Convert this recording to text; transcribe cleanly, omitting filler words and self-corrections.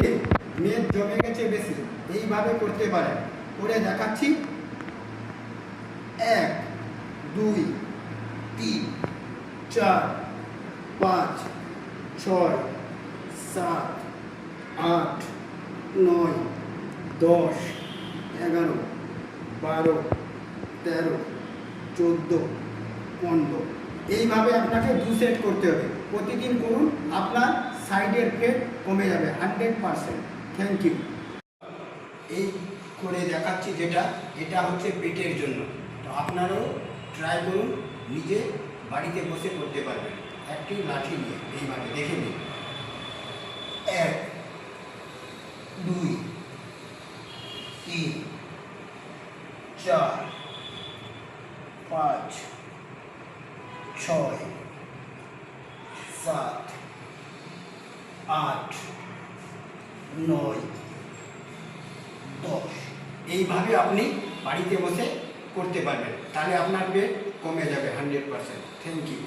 শরীরে মেদ জমে গেছে বেশি, এইভাবে করতে পারেন। করে দেখাচ্ছি। 1 2 3 4 5 6 7 8 9 10 11 12 13 14 15। এইভাবে আপনাকে 2 সেট করতে হবে। প্রতিদিন করুন, আপনার সাইডের ফেট কমে যাবে 100%। Thank you. এই করে দেখাচ্ছি যেটা, এটা হচ্ছে পেটের জন্য। তো আপনারাও ট্রাই করুন, নিজে বাড়িতে বসে করতে পারবেন। একটি লাঠি নিয়ে এইভাবে দেখে নিন। 1 2 3 4 5 6 7 8 9 10। এইভাবে আপনি বাড়িতে বসে করতে পারবেন, তাহলে আপনার পেট কমে যাবে 100%। Thank you.